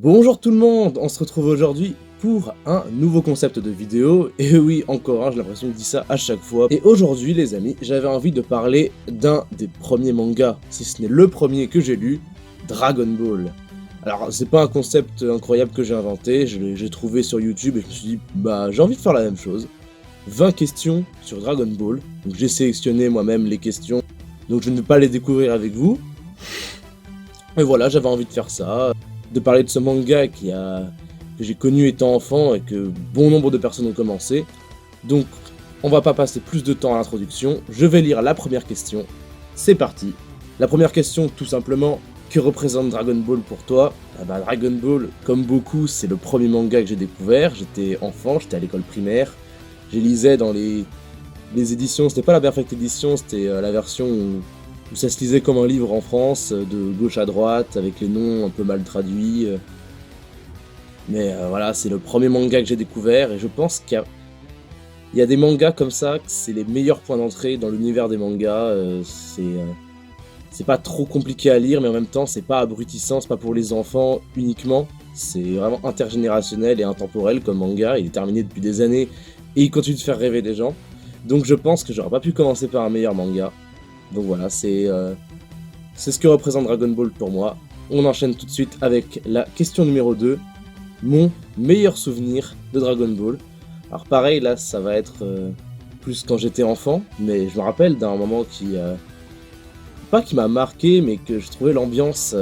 Bonjour tout le monde, on se retrouve aujourd'hui pour un nouveau concept de vidéo, et oui, encore un, j'ai l'impression que je dis ça à chaque fois. Et aujourd'hui les amis, j'avais envie de parler d'un des premiers mangas, si ce n'est le premier que j'ai lu, Dragon Ball. Alors c'est pas un concept incroyable que j'ai inventé, j'ai trouvé sur YouTube et je me suis dit, bah j'ai envie de faire la même chose. 20 questions sur Dragon Ball, donc j'ai sélectionné moi-même les questions, donc je ne vais pas les découvrir avec vous. Et voilà, j'avais envie de faire ça, de parler de ce manga que j'ai connu étant enfant et que bon nombre de personnes ont commencé. Donc, on va pas passer plus de temps à l'introduction, je vais lire la première question. C'est parti. La première question, tout simplement, que représente Dragon Ball pour toi? Dragon Ball, comme beaucoup, c'est le premier manga que j'ai découvert. J'étais enfant, j'étais à l'école primaire. Je lisais dans les éditions, c'était pas la Perfect Edition, c'était la version où ça se lisait comme un livre en France, de gauche à droite, avec les noms un peu mal traduits. Mais voilà, c'est le premier manga que j'ai découvert, et je pense qu'il y a des mangas comme ça, que c'est les meilleurs points d'entrée dans l'univers des mangas. C'est pas trop compliqué à lire, mais en même temps, c'est pas abrutissant, c'est pas pour les enfants uniquement. C'est vraiment intergénérationnel et intemporel comme manga, il est terminé depuis des années, et il continue de faire rêver les gens. Donc je pense que j'aurais pas pu commencer par un meilleur manga. Donc voilà, c'est ce que représente Dragon Ball pour moi. On enchaîne tout de suite avec la question numéro 2. Mon meilleur souvenir de Dragon Ball. Alors pareil, là, ça va être plus quand j'étais enfant, mais je me rappelle d'un moment pas qui m'a marqué, mais que je trouvais l'ambiance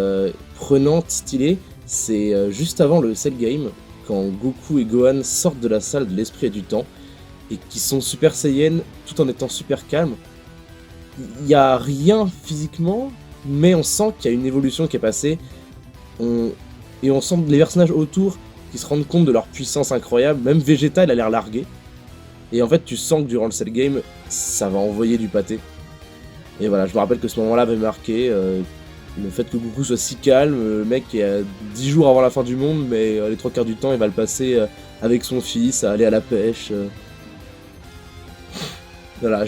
prenante, stylée. C'est juste avant le Cell Game, quand Goku et Gohan sortent de la salle de l'esprit et du temps, et qui sont Super Saiyan tout en étant super calmes. Il n'y a rien physiquement, mais on sent qu'il y a une évolution qui est passée. Et on sent les personnages autour qui se rendent compte de leur puissance incroyable. Même Vegeta, il a l'air largué. Et en fait, tu sens que durant le Cell Game, ça va envoyer du pâté. Et voilà, je me rappelle que ce moment-là avait marqué le fait que Goku soit si calme. Le mec est à 10 jours avant la fin du monde, mais les 3 quarts du temps, il va le passer avec son fils, à aller à la pêche. Voilà,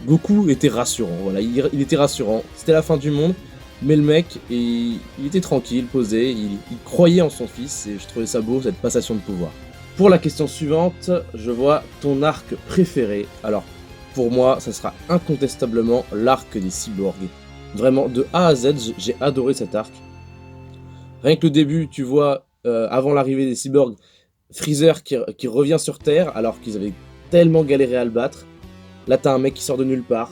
Goku était rassurant, voilà, il était rassurant, c'était la fin du monde, mais le mec, il était tranquille, posé, il croyait en son fils, et je trouvais ça beau, cette passation de pouvoir. Pour la question suivante, je vois ton arc préféré. Alors, pour moi, ça sera incontestablement l'arc des cyborgs. Vraiment, de A à Z, j'ai adoré cet arc. Rien que le début, tu vois, avant l'arrivée des cyborgs, Freezer qui revient sur Terre, alors qu'ils avaient tellement galéré à le battre. Là, t'as un mec qui sort de nulle part,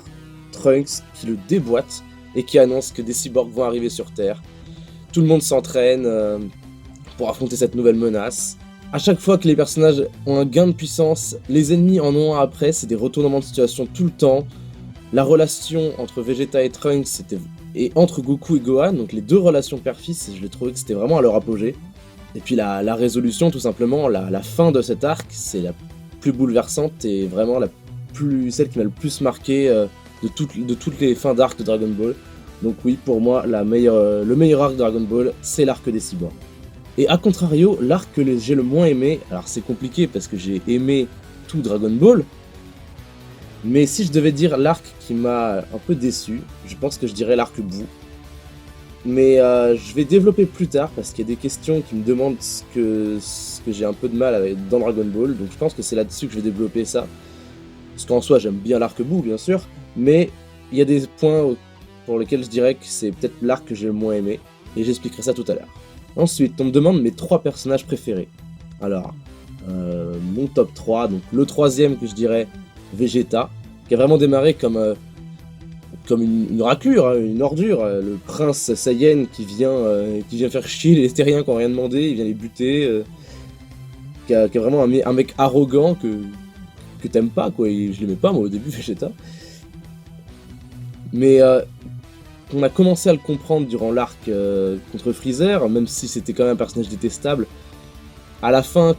Trunks, qui le déboîte, et qui annonce que des cyborgs vont arriver sur Terre. Tout le monde s'entraîne pour affronter cette nouvelle menace. À chaque fois que les personnages ont un gain de puissance, les ennemis en ont un après, c'est des retournements de situation tout le temps. La relation entre Vegeta et Trunks, et entre Goku et Gohan, donc les deux relations père-fils, je l'ai trouvé que c'était vraiment à leur apogée. Et puis la résolution, tout simplement, la fin de cet arc, c'est la plus bouleversante et vraiment celle qui m'a le plus marqué de toutes les fins d'arc de Dragon Ball. Donc oui, pour moi, le meilleur arc de Dragon Ball, c'est l'arc des cyborgs. Et à contrario, l'arc que j'ai le moins aimé, alors c'est compliqué parce que j'ai aimé tout Dragon Ball, mais si je devais dire l'arc qui m'a un peu déçu, je pense que je dirais l'arc Boo. Mais je vais développer plus tard parce qu'il y a des questions qui me demandent ce que j'ai un peu de mal avec dans Dragon Ball, donc je pense que c'est là-dessus que je vais développer ça. Parce qu'en soi, j'aime bien l'arc Boo, bien sûr, mais il y a des points pour lesquels je dirais que c'est peut-être l'arc que j'ai le moins aimé, et j'expliquerai ça tout à l'heure. Ensuite, on me demande mes 3 personnages préférés. Alors, mon top 3, donc le troisième que je dirais, Vegeta, qui a vraiment démarré comme une raclure, hein, une ordure, le prince Saiyan qui vient faire chier les terriens qui n'ont rien demandé, il vient les buter, qui a vraiment un mec arrogant que t'aimes pas, quoi, et je l'aimais pas moi au début, Vegeta. Mais on a commencé à le comprendre durant l'arc contre Freezer, même si c'était quand même un personnage détestable. À la fin,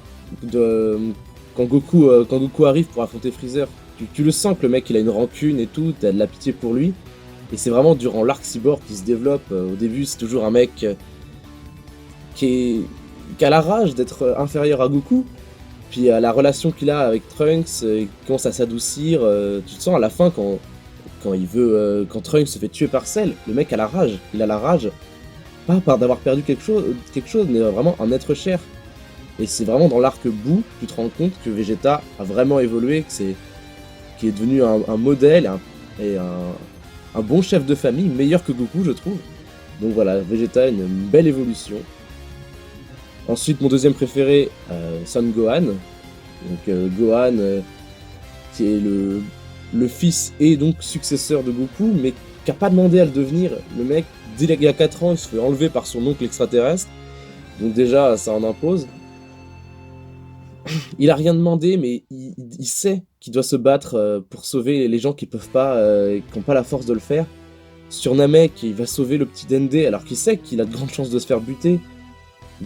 quand Goku arrive pour affronter Freezer, tu le sens que le mec il a une rancune et tout, t'as de la pitié pour lui. Et c'est vraiment durant l'arc Cyborg qui se développe. Au début, c'est toujours un mec qui a la rage d'être inférieur à Goku. Puis la relation qu'il a avec Trunks commence à s'adoucir. Tu te sens à la fin quand Trunks se fait tuer par Cell, le mec a la rage. Il a la rage pas par d'avoir perdu quelque chose, mais vraiment un être cher. Et c'est vraiment dans l'arc Boo que tu te rends compte que Vegeta a vraiment évolué, qu'il est devenu un modèle et un bon chef de famille, meilleur que Goku, je trouve. Donc voilà, Vegeta a une belle évolution. Ensuite, mon deuxième préféré, Son Gohan. Donc Gohan, qui est le fils et donc successeur de Goku, mais qui n'a pas demandé à le devenir. Le mec, dès il y a 4 ans, il se fait enlever par son oncle extraterrestre. Donc déjà, ça en impose. Il a rien demandé, mais il sait qu'il doit se battre pour sauver les gens qui peuvent pas, qui n'ont pas la force de le faire. Sur Namek, il va sauver le petit Dende alors qu'il sait qu'il a de grandes chances de se faire buter.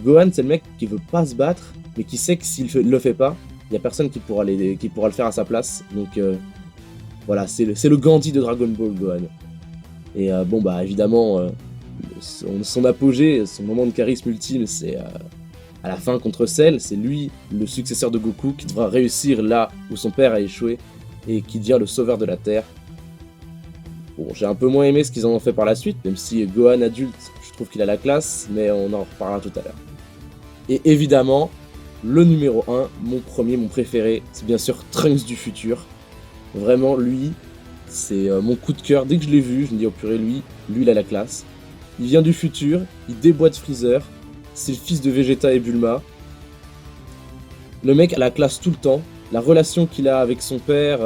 Gohan, c'est le mec qui veut pas se battre, mais qui sait que s'il le fait pas, il y a personne qui pourra le faire à sa place. Donc voilà, c'est le Gandhi de Dragon Ball, Gohan. Et bon bah évidemment, son apogée, son moment de charisme ultime, c'est à la fin contre Cell. C'est lui, le successeur de Goku, qui devra réussir là où son père a échoué, et qui devient le sauveur de la Terre. Bon, j'ai un peu moins aimé ce qu'ils en ont fait par la suite, même si Gohan adulte, je trouve qu'il a la classe, mais on en reparlera tout à l'heure. Et évidemment, le numéro 1, mon préféré, c'est bien sûr Trunks du futur. Vraiment, lui, c'est mon coup de cœur. Dès que je l'ai vu, je me dis, oh purée, lui, il a la classe. Il vient du futur, il déboîte Freezer, c'est le fils de Vegeta et Bulma. Le mec a la classe tout le temps. La relation qu'il a avec son père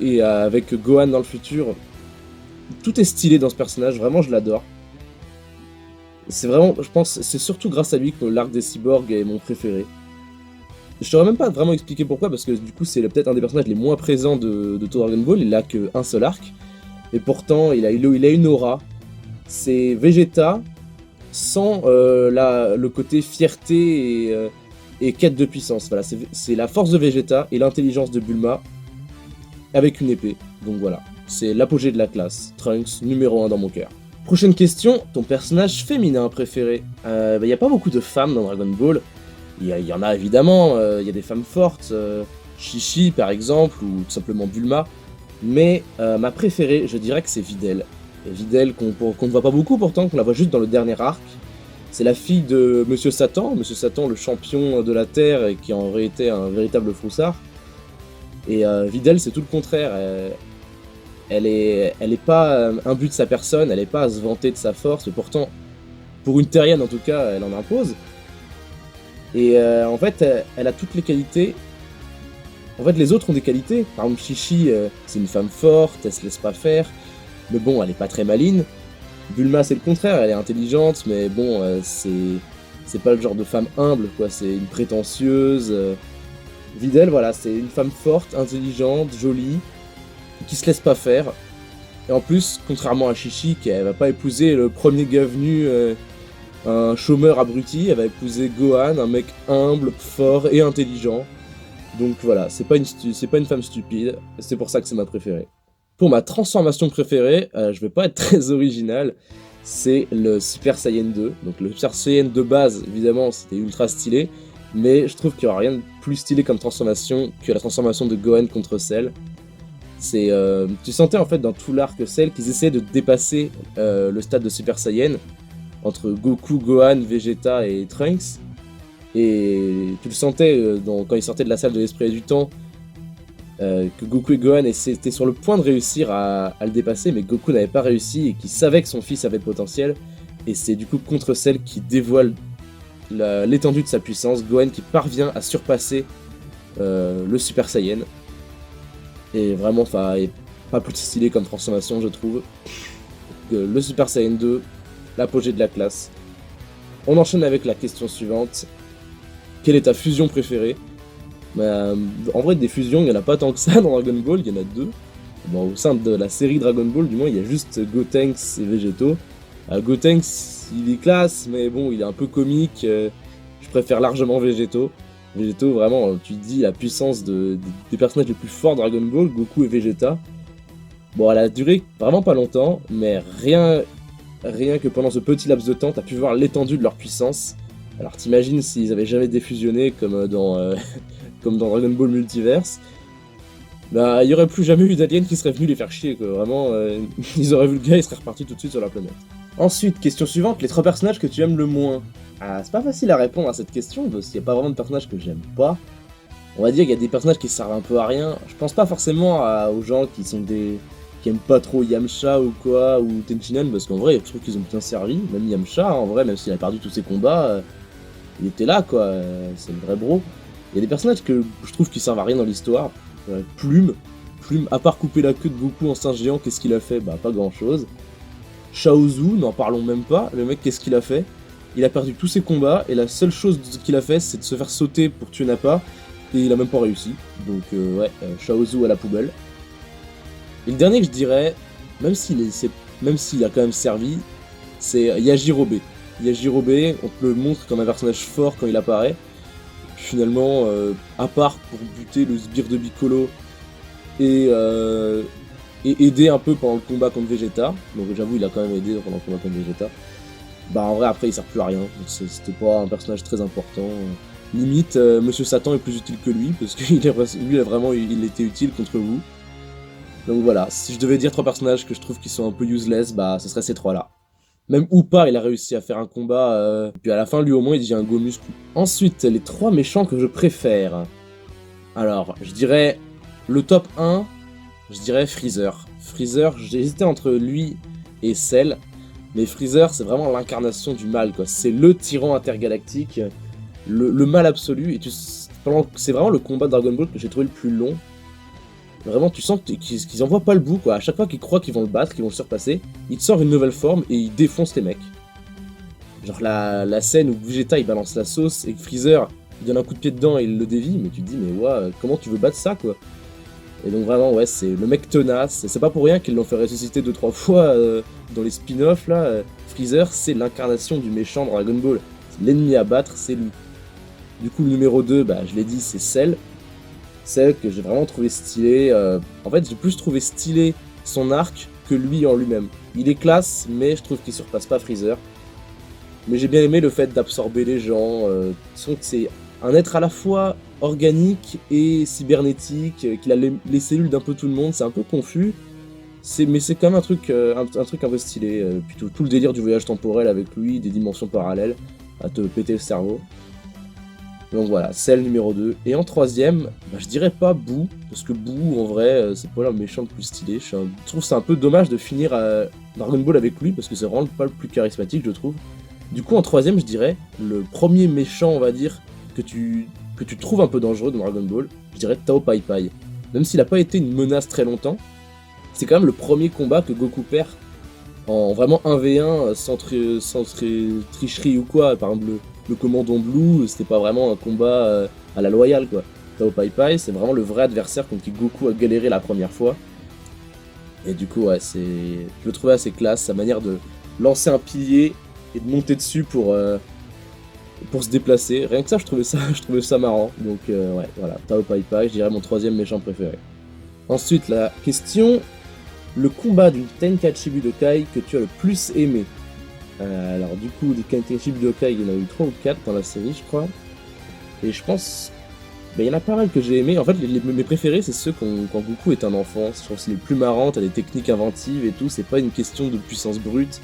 et avec Gohan dans le futur, tout est stylé dans ce personnage, vraiment je l'adore. C'est vraiment, je pense, c'est surtout grâce à lui que l'arc des cyborgs est mon préféré. Je saurais même pas vraiment expliquer pourquoi, parce que du coup c'est peut-être un des personnages les moins présents de tout Dragon Ball, il a qu'un seul arc. Et pourtant il a une aura. C'est Vegeta sans le côté fierté et quête de puissance. Voilà, c'est la force de Vegeta et l'intelligence de Bulma avec une épée. Donc voilà, c'est l'apogée de la classe. Trunks, numéro 1 dans mon cœur. Prochaine question, ton personnage féminin préféré. Y a pas beaucoup de femmes dans Dragon Ball. Il y en a évidemment, il y a des femmes fortes, Chi-Chi par exemple, ou tout simplement Bulma. Mais ma préférée, je dirais que c'est Videl. Et Videl qu'on ne voit pas beaucoup pourtant, qu'on la voit juste dans le dernier arc. C'est la fille de Monsieur Satan, le champion de la Terre et qui en vrai était un véritable froussard. Et Videl, c'est tout le contraire. Elle est pas imbue de sa personne, elle est pas à se vanter de sa force, mais pourtant, pour une terrienne en tout cas, elle en impose. Et en fait, elle a toutes les qualités. En fait, les autres ont des qualités. Par exemple, Chi-Chi, c'est une femme forte, elle se laisse pas faire. Mais bon, elle est pas très maligne. Bulma, c'est le contraire, elle est intelligente, mais bon, c'est pas le genre de femme humble, quoi. C'est une prétentieuse. Videl, voilà, c'est une femme forte, intelligente, jolie, qui se laisse pas faire. Et en plus, contrairement à Chi-Chi, elle va pas épouser le premier gars venu, un chômeur abruti, elle va épouser Gohan, un mec humble, fort et intelligent. Donc voilà, c'est pas une femme stupide, c'est pour ça que c'est ma préférée. Pour ma transformation préférée, je vais pas être très original, c'est le Super Saiyan 2. Donc le Super Saiyan de base, évidemment, c'était ultra stylé, mais je trouve qu'il n'y aura rien de plus stylé comme transformation que la transformation de Gohan contre Cell. Tu sentais en fait dans tout l'arc Cell qu'ils essayaient de dépasser le stade de Super Saiyan entre Goku, Gohan, Vegeta et Trunks. Et tu le sentais quand ils sortaient de la salle de l'esprit et du temps, que Goku et Gohan étaient sur le point de réussir à le dépasser, mais Goku n'avait pas réussi et qu'il savait que son fils avait le potentiel. Et c'est du coup contre Cell qui dévoile l'étendue de sa puissance, Gohan qui parvient à surpasser le Super Saiyan. Et vraiment, pas plus stylé comme transformation, je trouve. Le Super Saiyan 2, l'apogée de la classe. On enchaîne avec la question suivante. Quelle est ta fusion préférée ? En vrai, des fusions, il n'y en a pas tant que ça dans Dragon Ball, il y en a 2. Bon, au sein de la série Dragon Ball, du moins, il y a juste Gotenks et Végéto. Gotenks, il est classe, mais bon, il est un peu comique. Je préfère largement Végéto. Végéto, vraiment, tu dis la puissance des personnages les plus forts de Dragon Ball, Goku et Vegeta. Bon, elle a duré vraiment pas longtemps, mais rien que pendant ce petit laps de temps, t'as pu voir l'étendue de leur puissance. Alors t'imagines s'ils avaient jamais défusionné comme dans Dragon Ball Multiverse, bah il y aurait plus jamais eu d'aliens qui seraient venus les faire chier, quoi. Vraiment, ils auraient vu le gars, ils seraient repartis tout de suite sur la planète. Ensuite, question suivante, les 3 personnages que tu aimes le moins. Ah, c'est pas facile à répondre à cette question, parce qu'il n'y a pas vraiment de personnages que j'aime pas. On va dire qu'il y a des personnages qui servent un peu à rien. Je pense pas forcément aux gens qui aiment pas trop Yamcha ou quoi, ou Tenshinhan, parce qu'en vrai, je trouve qu'ils ont bien servi. Même Yamcha, en vrai, même s'il a perdu tous ses combats, il était là, quoi. C'est le vrai bro. Il y a des personnages que je trouve qui servent à rien dans l'histoire. Plume. Plume, à part couper la queue de Goku en singe géant, qu'est-ce qu'il a fait? Bah, pas grand-chose. Shaozu, n'en parlons même pas. Le mec, qu'est-ce qu'il a fait? Il a perdu tous ses combats, et la seule chose qu'il a fait, c'est de se faire sauter pour tuer Nappa, et il a même pas réussi. Donc, ouais, Shaozu à la poubelle. Et le dernier que je dirais, même s'il a quand même servi, c'est Yajirobe. Yajirobe, on te le montre comme un personnage fort quand il apparaît. Finalement, à part pour buter le sbire de Piccolo et aider un peu pendant le combat contre Vegeta, donc j'avoue il a quand même aidé pendant le combat contre Vegeta, bah en vrai après il sert plus à rien, c'était pas un personnage très important. Limite, Monsieur Satan est plus utile que lui, parce que lui il était utile contre vous. Donc voilà, si je devais dire 3 personnages que je trouve qui sont un peu useless, bah ce serait ces 3 là. Même Upa, il a réussi à faire un combat, puis à la fin, lui au moins, il devient un go muscu. Ensuite, les 3 méchants que je préfère. Alors, je dirais le top 1, je dirais Freezer. Freezer, j'ai hésité entre lui et Cell, mais Freezer, c'est vraiment l'incarnation du mal, quoi. C'est le tyran intergalactique, le mal absolu, et c'est vraiment le combat de Dragon Ball que j'ai trouvé le plus long. Vraiment, tu sens qu'ils en voient pas le bout, quoi. À chaque fois qu'ils croient qu'ils vont le battre, qu'ils vont le surpasser, il te sort une nouvelle forme et il défonce les mecs. Genre la scène où Vegeta il balance la sauce et que Freezer il donne un coup de pied dedans et il le dévie, mais tu te dis, mais ouais, comment tu veux battre ça, quoi. Et donc vraiment, ouais, c'est le mec tenace. C'est pas pour rien qu'ils l'ont fait ressusciter 2-3 fois dans les spin-offs, là. Freezer, c'est l'incarnation du méchant Dragon Ball. L'ennemi à battre, c'est lui. Du coup, le numéro 2, bah, je l'ai dit, c'est Cell. Celle que j'ai vraiment trouvé stylé. En fait, j'ai plus trouvé stylé son arc que lui en lui-même. Il est classe, mais je trouve qu'il surpasse pas Freezer. Mais j'ai bien aimé le fait d'absorber les gens. C'est un être à la fois organique et cybernétique, qu'il a les cellules d'un peu tout le monde, c'est un peu confus. Mais c'est quand même un truc un peu stylé. Puis tout le délire du voyage temporel avec lui, des dimensions parallèles, à te péter le cerveau. Donc voilà, Cell numéro 2. Et en troisième, bah, je dirais pas Boo, parce que Boo, en vrai, c'est pas le méchant le plus stylé. Je trouve c'est un peu dommage de finir Dragon Ball avec lui, parce que c'est vraiment pas le plus charismatique, je trouve. Du coup, en troisième, je dirais, le premier méchant, on va dire, que tu trouves un peu dangereux dans Dragon Ball, je dirais Tao Pai Pai. Même s'il a pas été une menace très longtemps, c'est quand même le premier combat que Goku perd en vraiment 1v1, sans tricherie ou quoi. Par exemple, le commandant Blue, c'était pas vraiment un combat à la loyale, quoi. Tao Pai Pai, c'est vraiment le vrai adversaire contre qui Goku a galéré la première fois. Et du coup, ouais, je le trouvais assez classe, sa manière de lancer un pilier et de monter dessus pour se déplacer. Rien que ça, je trouvais ça marrant. Donc, ouais, voilà, Tao Pai Pai, je dirais mon troisième méchant préféré. Ensuite, la question, le combat du Tenkaichi Budokai que tu as le plus aimé. Alors du coup, des Tenkaichi Budokai, il y en a eu 3 ou 4 dans la série, je crois. Et je pense... il y en a pas mal que j'ai aimé. En fait, mes préférés, c'est ceux quand Goku est un enfant. Je trouve que c'est les plus marrants, t'as des techniques inventives et tout. C'est pas une question de puissance brute.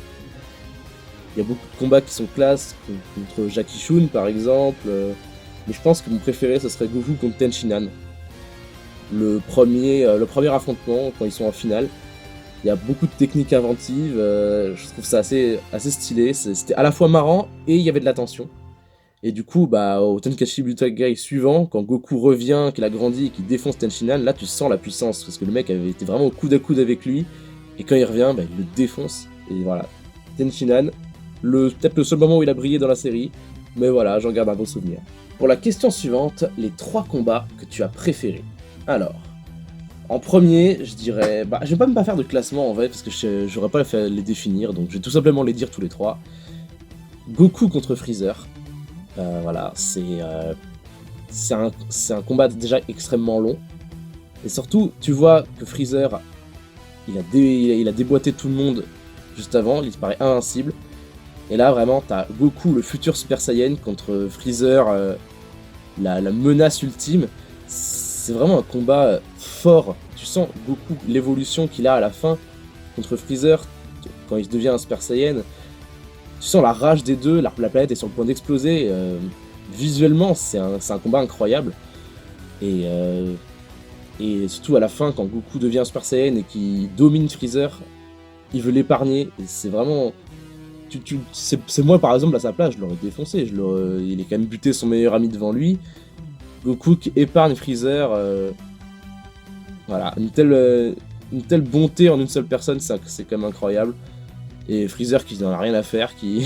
Il y a beaucoup de combats qui sont classe, contre Jackie Chun par exemple. Mais je pense que mon préféré, ce serait Goku contre Tenshinhan. Le premier affrontement, quand ils sont en finale. Il y a beaucoup de techniques inventives, je trouve ça assez stylé, c'était à la fois marrant et il y avait de la tension. Et du coup, bah, au Tenkaichi Budokai suivant, quand Goku revient, qu'il a grandi et qu'il défonce Tenshinhan, là tu sens la puissance, parce que le mec avait été vraiment au coude à coude avec lui, et quand il revient, bah, il le défonce, et voilà. Tenshinhan, peut-être le seul moment où il a brillé dans la série, mais voilà, j'en garde un bon souvenir. Pour la question suivante, les 3 combats que tu as préférés. Alors... En premier, je dirais... Bah, je vais pas même pas faire de classement en vrai, parce que j'aurais pas à les définir, donc je vais tout simplement les dire tous les 3. Goku contre Freezer. Voilà, c'est un combat déjà extrêmement long. Et surtout, tu vois que Freezer, il a déboîté tout le monde juste avant, il paraît invincible. Et là, vraiment, t'as Goku, le futur Super Saiyan, contre Freezer, la menace ultime. C'est vraiment un combat fort. Tu sens beaucoup l'évolution qu'il a à la fin contre Freezer quand il devient un Super Saiyan. Tu sens la rage des deux, la planète est sur le point d'exploser. Visuellement, c'est un combat incroyable. Et, surtout à la fin, quand Goku devient Super Saiyan et qu'il domine Freezer, il veut l'épargner. Et c'est vraiment... c'est moi par exemple à sa place, je l'aurais défoncé. Il est quand même buté son meilleur ami devant lui. Goku qui épargne Freezer. Voilà, une telle bonté en une seule personne, c'est quand même incroyable. Et Freezer qui n'en a rien à faire, qui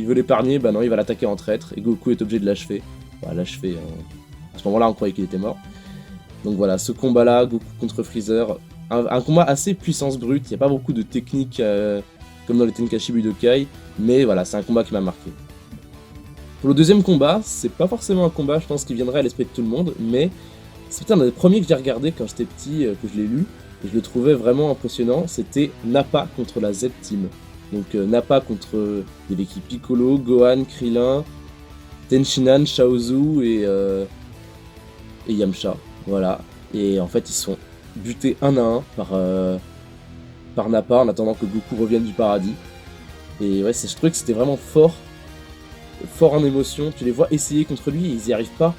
veut l'épargner, bah non, il va l'attaquer en traître, et Goku est obligé de l'achever. Bah, l'achever, à ce moment-là, on croyait qu'il était mort. Donc voilà, ce combat-là, Goku contre Freezer, un combat assez puissance brute, il n'y a pas beaucoup de techniques comme dans les Tenkaichi Budokai, mais voilà, c'est un combat qui m'a marqué. Pour le deuxième combat, c'est pas forcément un combat, je pense, qui viendrait à l'esprit de tout le monde, mais c'était un des premiers que j'ai regardé quand j'étais petit, que je l'ai lu, et je le trouvais vraiment impressionnant, c'était Nappa contre la Z-Team. Donc Nappa contre de l'équipe Piccolo, Gohan, Krillin, Tenshinhan, Chaozu et Yamcha. Voilà. Et en fait, ils sont butés un à un par Nappa en attendant que Goku revienne du paradis. Et ouais, je trouvais que c'était vraiment fort en émotion. Tu les vois essayer contre lui et ils y arrivent pas.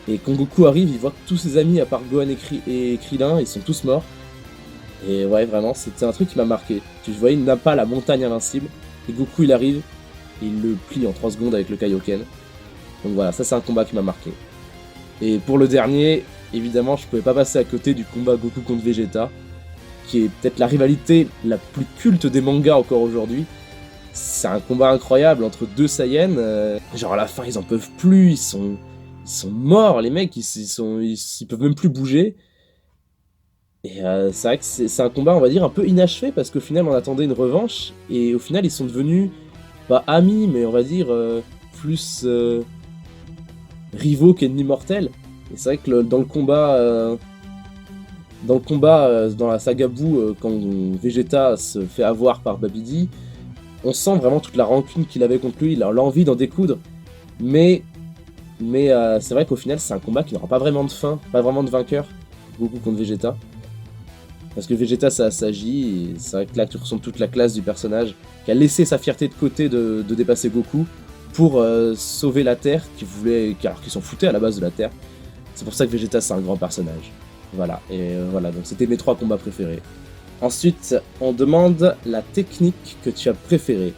Et quand Goku arrive, il voit que tous ses amis, à part Gohan et Krillin, ils sont tous morts. Et ouais, vraiment, c'était un truc qui m'a marqué. Tu voyais Nappa, la montagne invincible, et Goku, il arrive, et il le plie en 3 secondes avec le Kaioken. Donc voilà, ça c'est un combat qui m'a marqué. Et pour le dernier, évidemment, je pouvais pas passer à côté du combat Goku contre Vegeta, qui est peut-être la rivalité la plus culte des mangas encore aujourd'hui. C'est un combat incroyable entre deux Saiyans. Genre à la fin, ils en peuvent plus, ils sont morts, les mecs, ils peuvent même plus bouger. Et c'est vrai que c'est un combat, on va dire, un peu inachevé, parce qu'au final, on attendait une revanche, et au final, ils sont devenus, pas amis, mais on va dire, plus rivaux qu'ennemis mortels. Et c'est vrai que dans le combat, dans la saga Buu, quand Vegeta se fait avoir par Babidi, on sent vraiment toute la rancune qu'il avait contre lui, il a l'envie d'en découdre, mais c'est vrai qu'au final, c'est un combat qui n'aura pas vraiment de fin, pas vraiment de vainqueur, Goku contre Vegeta. Parce que Vegeta, ça s'agit, et c'est vrai que là, tu ressens toute la classe du personnage, qui a laissé sa fierté de côté de dépasser Goku, pour sauver la Terre, alors qu'ils s'en foutaient à la base de la Terre. C'est pour ça que Vegeta, c'est un grand personnage. Voilà, et voilà, donc c'était mes 3 combats préférés. Ensuite, on demande la technique que tu as préférée.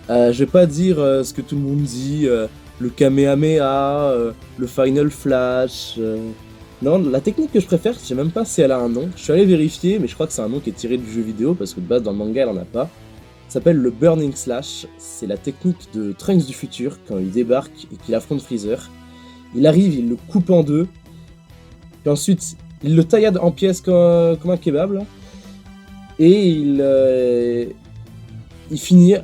Je vais pas dire ce que tout le monde dit, le Kamehameha, le Final Flash... Non, la technique que je préfère, je sais même pas si elle a un nom. Je suis allé vérifier, mais je crois que c'est un nom qui est tiré du jeu vidéo, parce que de base, dans le manga, elle en a pas. Ça s'appelle le Burning Slash. C'est la technique de Trunks du futur, quand il débarque et qu'il affronte Freezer. Il arrive, il le coupe en deux, puis ensuite, il le taillade en pièces comme un kebab, là. Et il finit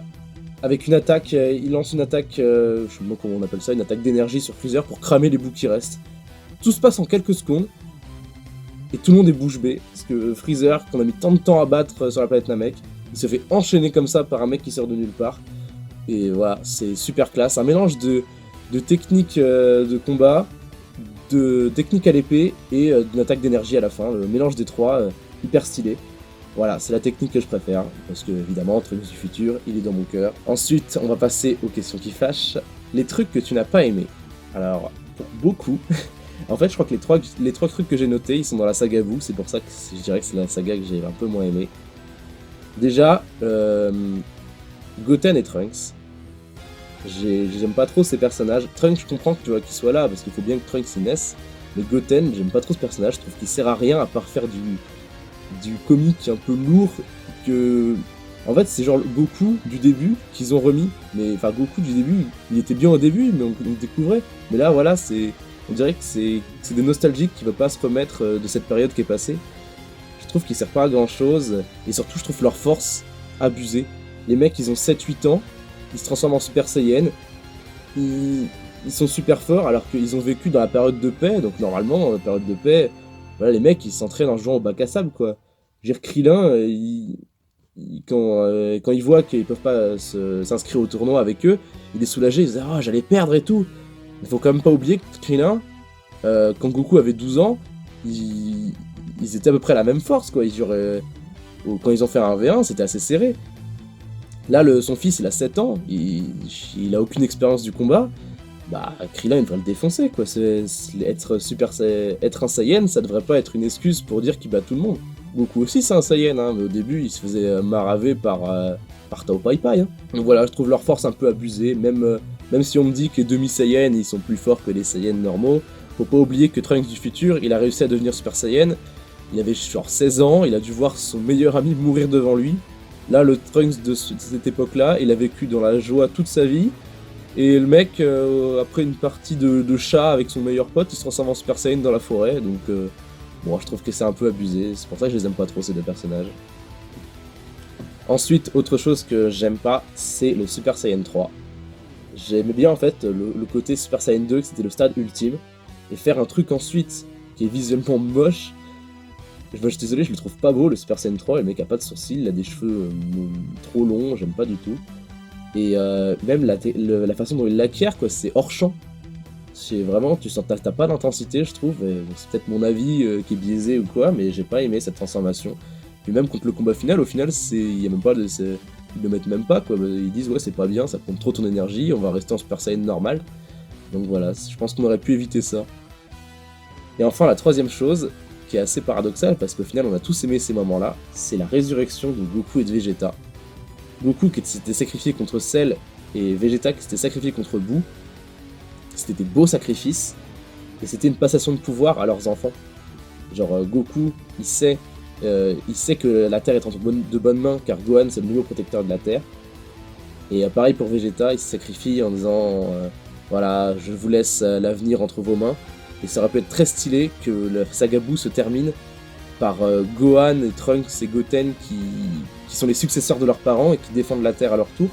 avec une attaque, il lance une attaque, je sais pas comment on appelle ça, une attaque d'énergie sur Freezer pour cramer les bouts qui restent. Tout se passe en quelques secondes, et tout le monde est bouche bée, parce que Freezer, qu'on a mis tant de temps à battre sur la planète Namek, il se fait enchaîner comme ça par un mec qui sort de nulle part. Et voilà, c'est super classe, un mélange de techniques de combat, de techniques à l'épée, et d'une attaque d'énergie à la fin, le mélange des trois, hyper stylé. Voilà, c'est la technique que je préfère, parce que évidemment, Trunks du futur, il est dans mon cœur. Ensuite, on va passer aux questions qui fâchent. Les trucs que tu n'as pas aimés. Alors, pour beaucoup... En fait, je crois que les trois trucs que j'ai notés, ils sont dans la saga Buu, c'est pour ça que je dirais que c'est la saga que j'ai un peu moins aimé. Déjà, Goten et Trunks. J'aime pas trop ces personnages. Trunks, je comprends que tu vois qu'il soit là, parce qu'il faut bien que Trunks il naisse. Mais Goten, j'aime pas trop ce personnage, je trouve qu'il sert à rien à part faire du comique un peu lourd que... En fait, c'est genre Goku du début qu'ils ont remis. Mais enfin, Goku du début, il était bien au début, mais on le découvrait. Mais là, voilà, on dirait que c'est des nostalgiques qui ne veulent pas se remettre de cette période qui est passée. Je trouve qu'ils servent pas à grand chose, et surtout je trouve leur force abusée. Les mecs, ils ont 7-8 ans, ils se transforment en Super Saiyan, ils sont super forts alors qu'ils ont vécu dans la période de paix, donc normalement, dans la période de paix, voilà, les mecs, ils s'entraînent en jouant au bac à sable, quoi. Je veux dire, Krillin, quand il voit qu'ils peuvent pas s'inscrire au tournoi avec eux, il est soulagé, il se dit « Ah, j'allais perdre et tout !» Il faut quand même pas oublier que Krillin, quand Goku avait 12 ans, ils étaient à peu près la même force, quoi. Quand ils ont fait un V1, c'était assez serré. Là, son fils, il a 7 ans, il a aucune expérience du combat, bah Krillin il devrait le défoncer quoi, être un Saiyan, ça devrait pas être une excuse pour dire qu'il bat tout le monde. Goku aussi c'est un Saiyan, hein, mais au début il se faisait maraver par Tao Pai Pai. Hein. Donc voilà, je trouve leur force un peu abusée, même si on me dit que les demi-Saiyans ils sont plus forts que les Saiyans normaux, faut pas oublier que Trunks du futur, il a réussi à devenir Super Saiyan, il avait genre 16 ans, il a dû voir son meilleur ami mourir devant lui. Là, le Trunks de cette époque-là, il a vécu dans la joie toute sa vie, et le mec, après une partie de chat avec son meilleur pote, il se transforme en Super Saiyan dans la forêt, donc bon, je trouve que c'est un peu abusé, c'est pour ça que je les aime pas trop ces deux personnages. Ensuite, autre chose que j'aime pas, c'est le Super Saiyan 3. J'aimais bien en fait le côté Super Saiyan 2, que c'était le stade ultime, et faire un truc ensuite qui est visuellement moche. Je suis désolé, je le trouve pas beau le Super Saiyan 3, le mec a pas de sourcils, il a des cheveux trop longs, j'aime pas du tout. Et même la façon dont il l'acquiert, quoi, c'est hors champ. C'est vraiment, tu sens, t'as pas d'intensité, je trouve, et c'est peut-être mon avis qui est biaisé ou quoi, mais j'ai pas aimé cette transformation. Puis même contre le combat final, au final, y a même pas ils le mettent même pas, quoi. Ils disent, ouais, c'est pas bien, ça prend trop ton énergie, on va rester en Super Saiyan normal. Donc voilà, je pense qu'on aurait pu éviter ça. Et enfin, la troisième chose, qui est assez paradoxale, parce qu'au final, on a tous aimé ces moments-là, c'est la résurrection de Goku et de Vegeta. Goku qui s'était sacrifié contre Cell et Vegeta qui s'était sacrifié contre Boo. C'était des beaux sacrifices, et c'était une passation de pouvoir à leurs enfants. Genre Goku, il sait que la Terre est entre de bonnes mains, car Gohan c'est le nouveau protecteur de la Terre. Et pareil pour Vegeta, il se sacrifie en disant voilà, je vous laisse l'avenir entre vos mains. Et ça aurait pu être très stylé que la saga Boo se termine par Gohan et Trunks et Goten qui sont les successeurs de leurs parents et qui défendent la Terre à leur tour.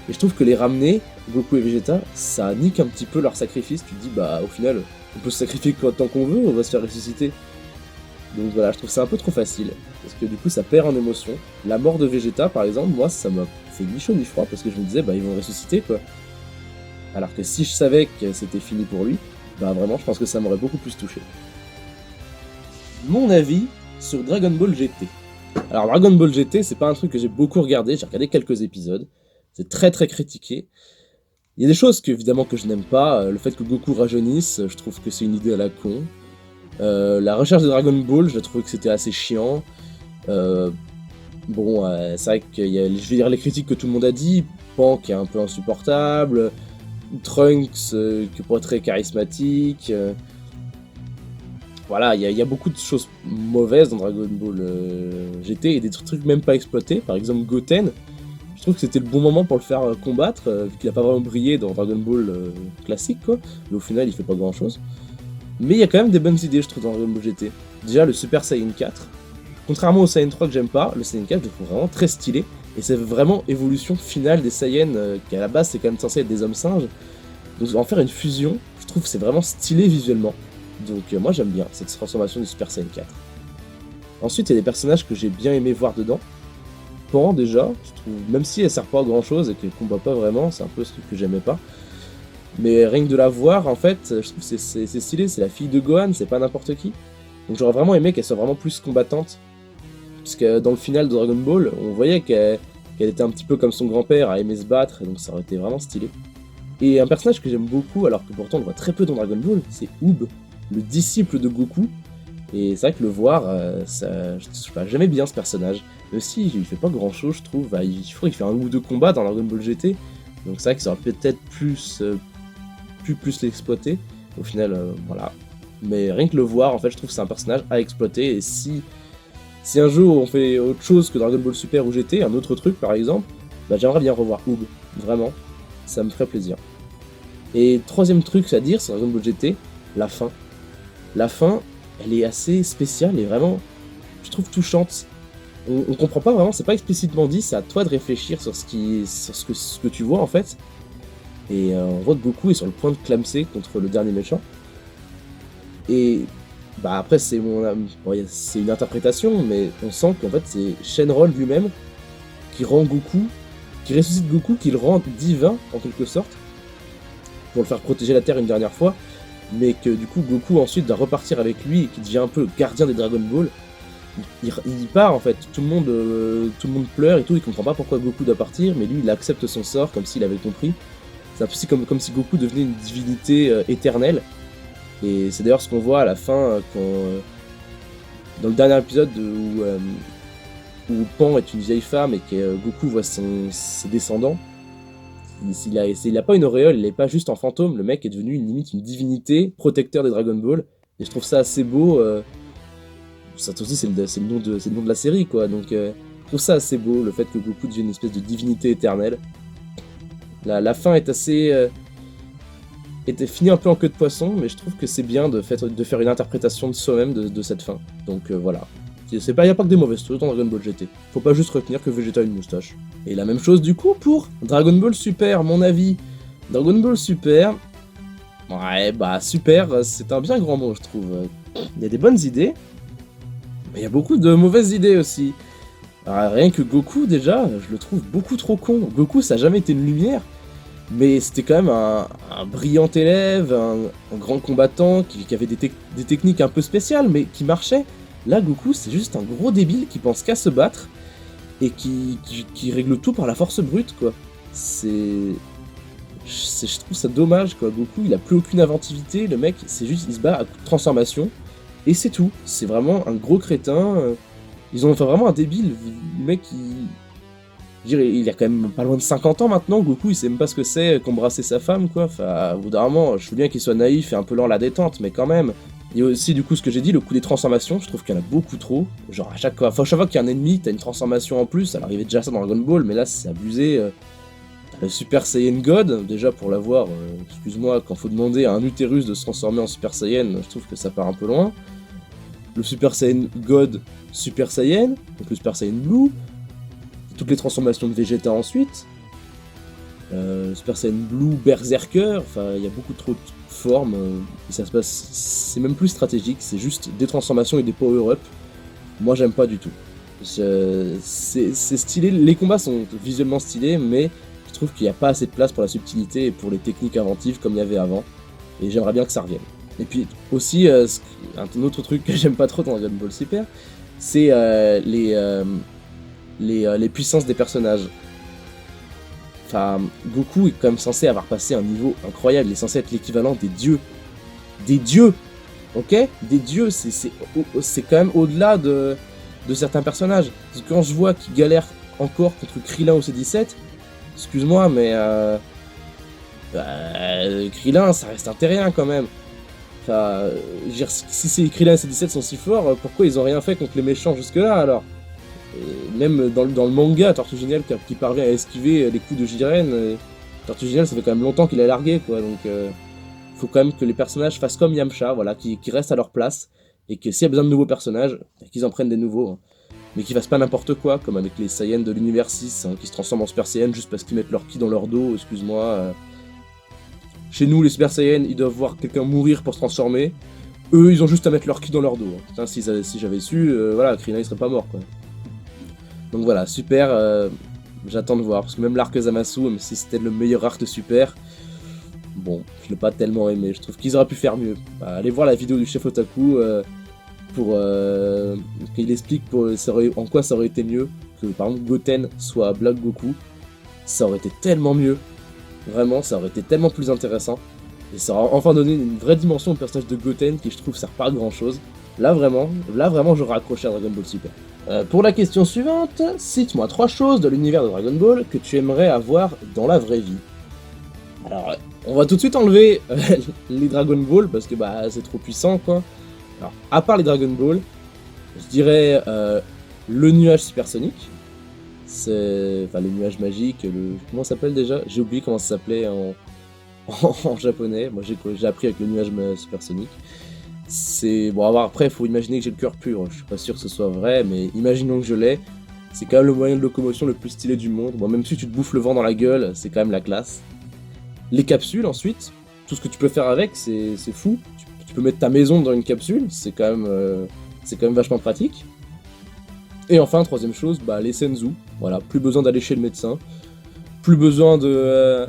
Et je trouve que les ramener, Goku et Vegeta, ça nique un petit peu leur sacrifice. Tu te dis, bah au final, on peut se sacrifier tant qu'on veut, on va se faire ressusciter. Donc voilà, je trouve ça un peu trop facile, parce que du coup ça perd en émotion. La mort de Vegeta par exemple, moi ça m'a fait ni chaud ni froid, parce que je me disais, bah ils vont ressusciter quoi. Alors que si je savais que c'était fini pour lui, bah vraiment je pense que ça m'aurait beaucoup plus touché. Mon avis sur Dragon Ball GT. Alors Dragon Ball GT, c'est pas un truc que j'ai beaucoup regardé, j'ai regardé quelques épisodes. C'est très critiqué. Il y a des choses évidemment que je n'aime pas, le fait que Goku rajeunisse, je trouve que c'est une idée à la con. La recherche de Dragon Ball, je trouvais que c'était assez chiant. Bon, c'est vrai que je vais dire les critiques que tout le monde a dit. Pan qui est un peu insupportable, Trunks qui est pas très charismatique. Voilà, il y a beaucoup de choses mauvaises dans Dragon Ball GT et des trucs même pas exploités. Par exemple Goten, je trouve que c'était le bon moment pour le faire combattre, vu qu'il a pas vraiment brillé dans Dragon Ball classique quoi. Mais au final il fait pas grand chose. Mais il y a quand même des bonnes idées je trouve dans Dragon Ball GT. Déjà le Super Saiyan 4. Contrairement au Saiyan 3 que j'aime pas, le Saiyan 4 je le trouve vraiment très stylé. Et c'est vraiment évolution finale des Saiyans, qui à la base c'est quand même censé être des hommes singes. Donc en faire une fusion, je trouve que c'est vraiment stylé visuellement. Donc moi j'aime bien cette transformation du Super Saiyan 4. Ensuite il y a des personnages que j'ai bien aimé voir dedans. Pan déjà, je trouve, même si elle sert pas à grand chose et qu'elle combat pas vraiment, c'est un peu ce truc que j'aimais pas. Mais rien que de la voir en fait, je trouve que c'est stylé, c'est la fille de Gohan, c'est pas n'importe qui. Donc j'aurais vraiment aimé qu'elle soit vraiment plus combattante. Parce que dans le final de Dragon Ball, on voyait qu'elle était un petit peu comme son grand-père à aimer se battre, et donc ça aurait été vraiment stylé. Et un personnage que j'aime beaucoup, alors que pourtant on le voit très peu dans Dragon Ball, c'est Oob, le disciple de Goku. Et c'est vrai que le voir, je sais pas, j'aimais bien ce personnage. Mais aussi, il fait pas grand chose, je trouve. Bah, je crois qu'il fait un ou deux combats dans Dragon Ball GT. Donc c'est vrai que ça aurait peut-être plus l'exploiter. Au final, voilà. Mais rien que le voir, en fait, je trouve que c'est un personnage à exploiter. Et si un jour on fait autre chose que Dragon Ball Super ou GT, un autre truc par exemple, bah j'aimerais bien revoir Oob. Vraiment, ça me ferait plaisir. Et troisième truc à dire sur Dragon Ball GT, la fin. La fin, elle est assez spéciale et vraiment, je trouve touchante. On comprend pas vraiment, c'est pas explicitement dit, c'est à toi de réfléchir sur ce que tu vois en fait. Et on voit que Goku est sur le point de clamser contre le dernier méchant. Et bah après c'est c'est une interprétation, mais on sent qu'en fait c'est Shenron lui-même qui rend Goku, qui ressuscite Goku, qui le rend divin en quelque sorte, pour le faire protéger la Terre une dernière fois. Mais que du coup Goku ensuite doit repartir avec lui et qui devient un peu le gardien des Dragon Ball. il part en fait, tout le monde pleure et tout, il comprend pas pourquoi Goku doit partir, mais lui il accepte son sort comme s'il avait compris. C'est un peu comme si Goku devenait une divinité éternelle, et c'est d'ailleurs ce qu'on voit à la fin, dans le dernier épisode où Pan est une vieille femme et que Goku voit ses descendants. Il a pas une auréole, il est pas juste en fantôme, le mec est devenu limite une divinité, protecteur des Dragon Ball, et je trouve ça assez beau. Ça aussi c'est le nom de la série quoi, donc je trouve ça assez beau, le fait que Goku devienne une espèce de divinité éternelle. La fin est assez... était finie un peu en queue de poisson, mais je trouve que c'est bien de faire une interprétation de soi-même de cette fin. Donc voilà. Y a pas que des mauvaises choses dans Dragon Ball GT. Faut pas juste retenir que Vegeta a une moustache. Et la même chose du coup pour Dragon Ball Super, mon avis. Dragon Ball Super... Ouais, bah super, c'est un bien grand mot je trouve. Il y a des bonnes idées, mais il y a beaucoup de mauvaises idées aussi. Alors, rien que Goku déjà, je le trouve beaucoup trop con. Goku ça a jamais été une lumière, mais c'était quand même un brillant élève, un grand combattant qui avait des techniques un peu spéciales, mais qui marchaient. Là, Goku, c'est juste un gros débile qui pense qu'à se battre, et qui règle tout par la force brute, quoi. Je trouve ça dommage, quoi. Goku, il a plus aucune inventivité, le mec, c'est juste, il se bat à coup de transformation, et c'est tout. C'est vraiment un gros crétin. Ils ont fait vraiment un débile. Le mec, il a quand même pas loin de 50 ans maintenant, Goku, il sait même pas ce que c'est qu'embrasser sa femme, quoi. Enfin, au bout d'un moment, je veux bien qu'il soit naïf et un peu lent à la détente, mais quand même. Il y a aussi, du coup, ce que j'ai dit, le coup des transformations, je trouve qu'il y en a beaucoup trop. Genre, à chaque fois qu'il y a un ennemi, t'as une transformation en plus. Alors, il y avait déjà ça dans Dragon Ball, mais là, c'est abusé. T'as le Super Saiyan God, déjà, pour l'avoir, excuse-moi, quand faut demander à un utérus de se transformer en Super Saiyan, je trouve que ça part un peu loin. Le Super Saiyan God, Super Saiyan, donc le Super Saiyan Blue, toutes les transformations de Vegeta ensuite, Super Saiyan Blue, Berserker, enfin il y a beaucoup trop de formes, et ça se passe, c'est même plus stratégique, c'est juste des transformations et des power-up. Moi j'aime pas du tout. C'est stylé, les combats sont visuellement stylés, mais je trouve qu'il n'y a pas assez de place pour la subtilité et pour les techniques inventives comme il y avait avant, et j'aimerais bien que ça revienne. Et puis aussi, un autre truc que j'aime pas trop dans Dragon Ball Super, c'est les puissances des personnages. Enfin, Goku est quand même censé avoir passé un niveau incroyable, il est censé être l'équivalent des dieux. Des dieux, ok? Des dieux, c'est quand même au-delà de certains personnages. Parce que quand je vois qu'il galère encore contre Krillin au C17, excuse-moi, mais Krillin, ça reste un terrien quand même. Enfin, je veux dire, si ces Krillin et C17 sont si forts, pourquoi ils ont rien fait contre les méchants jusque-là alors? Et même dans le manga, Tortue Géniale qui parvient à esquiver les coups de Jiren, Tortue Géniale ça fait quand même longtemps qu'il a largué quoi, donc faut quand même que les personnages fassent comme Yamcha, voilà, qui restent à leur place, et que s'il y a besoin de nouveaux personnages, qu'ils en prennent des nouveaux, hein. Mais qu'ils fassent pas n'importe quoi, comme avec les Saiyans de l'univers 6, hein, qui se transforment en Super Saiyan juste parce qu'ils mettent leur ki dans leur dos, excuse-moi. Chez nous, les Super Saiyans, ils doivent voir quelqu'un mourir pour se transformer. Eux, ils ont juste à mettre leur ki dans leur dos. Hein. Putain, si j'avais su, voilà, Krillin, il serait pas mort, quoi. Donc voilà, Super, j'attends de voir, parce que même l'arc Zamasu, même si c'était le meilleur arc de Super, bon, je l'ai pas tellement aimé, je trouve qu'ils auraient pu faire mieux. Bah, allez voir la vidéo du chef Otaku, qu'il explique en quoi ça aurait été mieux que par exemple Goten soit Black Goku. Ça aurait été tellement mieux, vraiment, ça aurait été tellement plus intéressant, et ça aurait enfin donné une vraie dimension au personnage de Goten qui je trouve sert pas à grand chose. Là vraiment j'aurais accroché à Dragon Ball Super. Pour la question suivante, cite-moi 3 choses de l'univers de Dragon Ball que tu aimerais avoir dans la vraie vie. Alors, on va tout de suite enlever les Dragon Ball parce que bah c'est trop puissant quoi. Alors, à part les Dragon Ball, je dirais le nuage supersonique. Enfin, le nuage magique, comment ça s'appelle déjà? J'ai oublié comment ça s'appelait en japonais. Moi, j'ai appris avec le nuage supersonique. Bon, après, il faut imaginer que j'ai le cœur pur. Je suis pas sûr que ce soit vrai, mais imaginons que je l'ai. C'est quand même le moyen de locomotion le plus stylé du monde. Bon, même si tu te bouffes le vent dans la gueule, c'est quand même la classe. Les capsules, ensuite. Tout ce que tu peux faire avec, c'est fou. Tu peux mettre ta maison dans une capsule, c'est quand même vachement pratique. Et enfin, troisième chose, bah, les senzu. Voilà, plus besoin d'aller chez le médecin. Plus besoin d'aller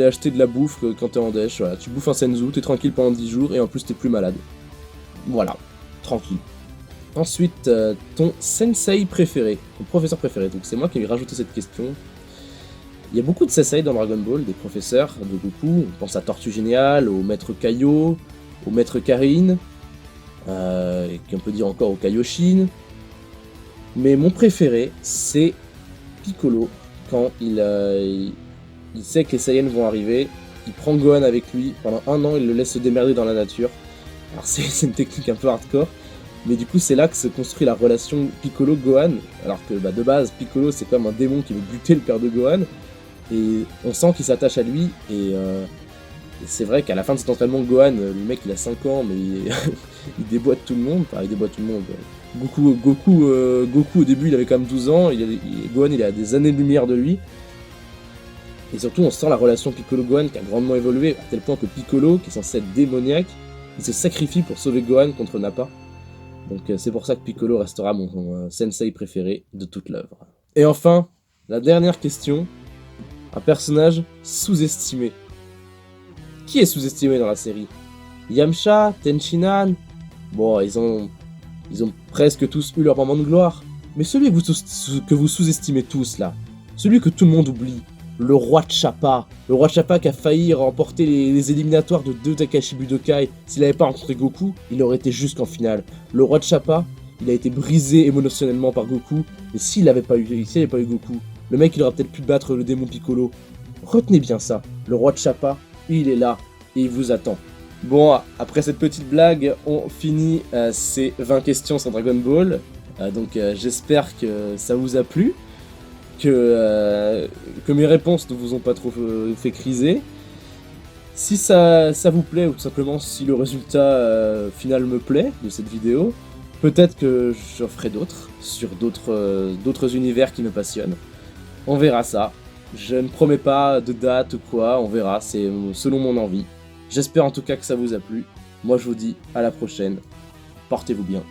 acheter de la bouffe quand t'es en dèche. Voilà, tu bouffes un senzu, t'es tranquille pendant 10 jours et en plus t'es plus malade. Voilà, tranquille. Ensuite, ton sensei préféré, ton professeur préféré. Donc c'est moi qui ai rajouté cette question. Il y a beaucoup de sensei dans Dragon Ball, des professeurs de Goku. On pense à Tortue Géniale, au Maître Kaio, au Maître Karin, et qu'on peut dire encore au Kaioshin. Mais mon préféré, c'est Piccolo, quand il sait que les Saiyans vont arriver. Il prend Gohan avec lui, pendant 1 an, il le laisse se démerder dans la nature. Alors c'est une technique un peu hardcore. Mais du coup, c'est là que se construit la relation Piccolo-Gohan, alors que de base, Piccolo, c'est comme un démon qui veut buter le père de Gohan, et on sent qu'il s'attache à lui, et c'est vrai qu'à la fin de cet entraînement, Gohan, le mec, il a 5 ans, mais il déboîte tout le monde, enfin, il déboîte tout le monde. Goku, au début, il avait quand même 12 ans, Gohan, il est à des années-lumière de lui, et surtout, on sent la relation Piccolo-Gohan qui a grandement évolué, à tel point que Piccolo, qui est censé être démoniaque, il se sacrifie pour sauver Gohan contre Nappa. Donc c'est pour ça que Piccolo restera mon sensei préféré de toute l'œuvre. Et enfin, la dernière question, un personnage sous-estimé. Qui est sous-estimé dans la série? Yamcha, Tenshinhan, bon, ils ont presque tous eu leur moment de gloire. Mais celui que vous sous-estimez tous là, celui que tout le monde oublie, le roi Chappa. Le roi Chappa qui a failli remporter les éliminatoires de 2 Takashi Budokai. S'il n'avait pas rencontré Goku, il aurait été jusqu'en finale. Le roi Chappa, il a été brisé émotionnellement par Goku. Mais s'il n'avait pas eu Goku, le mec il aurait peut-être pu battre le démon Piccolo. Retenez bien ça, le roi Chappa, il est là et il vous attend. Bon, après cette petite blague, on finit ces 20 questions sur Dragon Ball. Donc j'espère que ça vous a plu. Que mes réponses ne vous ont pas trop fait criser. Si ça vous plaît, ou tout simplement si le résultat final me plaît de cette vidéo, peut-être que j'en ferai d'autres, sur d'autres univers qui me passionnent. On verra ça. Je ne promets pas de date ou quoi, on verra, c'est selon mon envie. J'espère en tout cas que ça vous a plu. Moi je vous dis à la prochaine. Portez-vous bien.